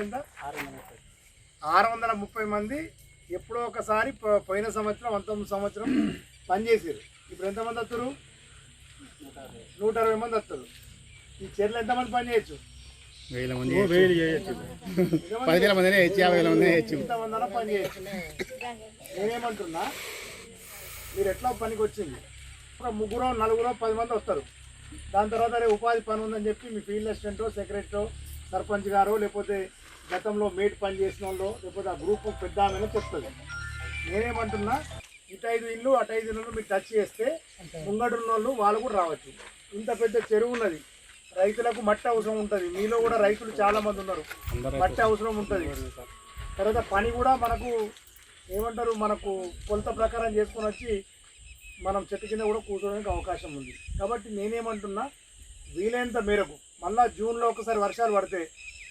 ఎంత 630 మంది ఎప్పుడో ఒకసారి పోయిన సంవత్సరం 19 సంవత్సరం పనిచేసారు. ఇప్పుడు ఎంతమంది వస్తారు? 160 మంది వస్తారు. ఈ చర్యలు ఎంతమంది పని చేయొచ్చు? 1000 మంది చేయొచ్చు, 10,000 మంది చేయొచ్చు, 50,000 మంది చేయొచ్చు, ఇంతమంది పని చేయొచ్చు. నేనేమంటున్నా, మీరు ఎట్లా పనికి వచ్చింది ఒక 3 4 10 మంది వస్తారు. దాని తర్వాత అరే ఉపాధి పని ఉందని చెప్పి మీ ఫీల్డ్ అసిస్టెంటో సెక్రటరీ సర్పంచ్ గారో లేకపోతే గతంలో మేట్ పని చేసిన వాళ్ళు లేకపోతే ఆ గ్రూప్ పెద్ద ఆమెనో చెప్తుంది. నేనేమంటున్నా, ఇటు 5 ఇల్లు అటు 5 ఇల్లు మీరు టచ్ చేస్తే ముంగడున్న వాళ్ళు వాళ్ళు కూడా రావచ్చు. ఇంత పెద్ద చెరువు ఉన్నది, రైతులకు మట్టి అవసరం ఉంటుంది. మీలో కూడా రైతులు చాలామంది ఉన్నారు, మట్టి అవసరం ఉంటుంది. తర్వాత పని కూడా మనకు ఏమంటారు, మనకు కొలత ప్రకారం చేసుకొని వచ్చి మనం చెట్టు కింద కూడా కూర్చోడానికి అవకాశం ఉంది. కాబట్టి నేనేమంటున్నా, వీలైనంత మేరకు మళ్ళీ జూన్లో ఒకసారి వర్షాలు పడితే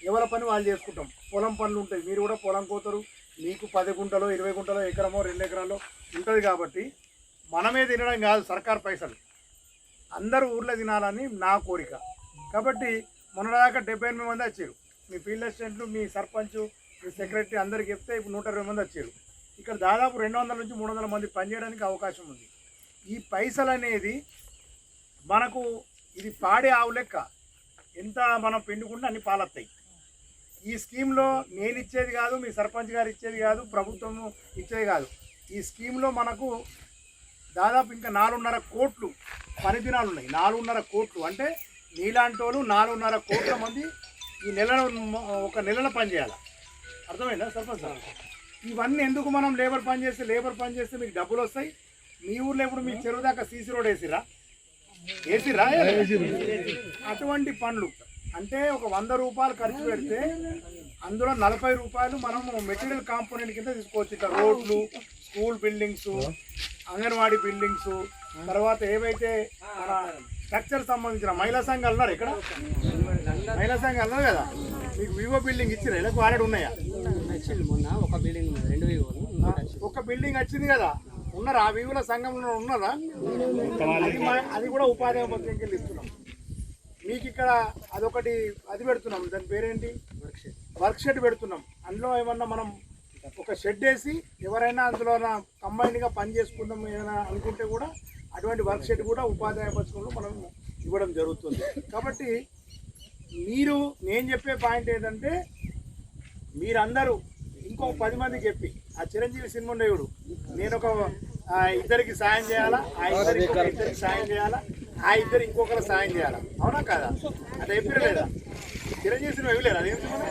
ఎవరి పని వాళ్ళు చేసుకుంటాం. పొలం పనులు ఉంటాయి, మీరు కూడా పొలం కోతారు. మీకు 10 గుంటలో 20 గుంటలో ఎకరమో 2 ఎకరాల్లో ఉంటుంది. కాబట్టి మనమే తినడం కాదు, సర్కార్ పైసలు అందరూ ఊర్లో తినాలని నా కోరిక. కాబట్టి మొన్నదాకా 78 మంది వచ్చారు. మీ ఫీల్డ్ అసిస్టెంట్లు, మీ సర్పంచ్, మీ సెక్రటరీ అందరికి చెప్తే ఇప్పుడు 120 మంది వచ్చారు. ఇక్కడ దాదాపు 200 నుంచి 300 మంది పనిచేయడానికి అవకాశం ఉంది. ఈ పైసలు అనేది మనకు ఇది పాడే ఆవు లెక్క, ఎంత మనం పిండుకుంటే అన్ని పాలొస్తాయి. ఈ స్కీమ్లో నేను ఇచ్చేది కాదు, మీ సర్పంచ్ గారు ఇచ్చేది కాదు, ప్రభుత్వం ఇచ్చేది కాదు. ఈ స్కీమ్లో మనకు దాదాపు ఇంకా 4.5 కోట్లు పని దినాలు ఉన్నాయి. 4.5 కోట్లు అంటే నీలాంటి వాళ్ళు 4.5 కోట్ల మంది ఈ ఒక నెలలో పని చేయాలి. అర్థమైందా సర్పంచ్ సార్? ఇవన్నీ ఎందుకు మనం లేబర్ పని చేస్తే మీకు డబ్బులు వస్తాయి. మీ ఊర్లో ఇప్పుడు మీ చెరువు దాకా సీసీ రోడ్ వేసిరా? అటువంటి పనులు అంటే ఒక 100 రూపాయలు ఖర్చు పెడితే అందులో 40 రూపాయలు మనం మెటీరియల్ కాంపోనెంట్ కింద తీసుకోవచ్చు. ఇట్లా రోడ్లు, స్కూల్ బిల్డింగ్స్, అంగన్వాడీ బిల్డింగ్స్, తర్వాత ఏవైతే మన స్ట్రక్చర్ సంబంధించిన మహిళా సంఘాలు ఉన్నారు. ఇక్కడ మహిళా సంఘాలు ఉన్నారు కదా, మీకు వివో బిల్డింగ్ ఇచ్చిన ఇలా వాడేడు ఉన్నాయా? ఒక బిల్డింగ్ వచ్చింది కదా, ఉన్నారా? ఆ వివుల సంఘంలో ఉన్నారా? అది కూడా ఉపాధి హామీ కింద ఇస్తున్నాం మీకు. ఇక్కడ అదొకటి అది పెడుతున్నాం, దాని పేరేంటి, వర్క్ షెడ్ పెడుతున్నాం. అందులో ఏమన్నా మనం ఒక షెడ్ వేసి ఎవరైనా అందులో కంబైన్డ్గా పని చేసుకుందాం ఏదైనా అనుకుంటే కూడా అటువంటి వర్క్ షెడ్ కూడా ఉపాధి హామీ పథకంలో మనం ఇవ్వడం జరుగుతుంది. కాబట్టి నేను చెప్పే పాయింట్ ఏంటంటే, మీరందరూ ఇంకో 10 మందికి చెప్పి ఆ చిరంజీవి సినిమా ఉండేవాడు, నేను ఒక ఇద్దరికి సాయం చేయాలా, ఆ ఇద్దరికి సాయం చేయాలా, ఆ ఇద్దరు ఇంకొకరు సాయం చేయాలా, అవునా కాదా? అది చెప్పిన లేదా? చిరంజీవి సినిమా ఇవ్వలేరు, అదేం సినిమా?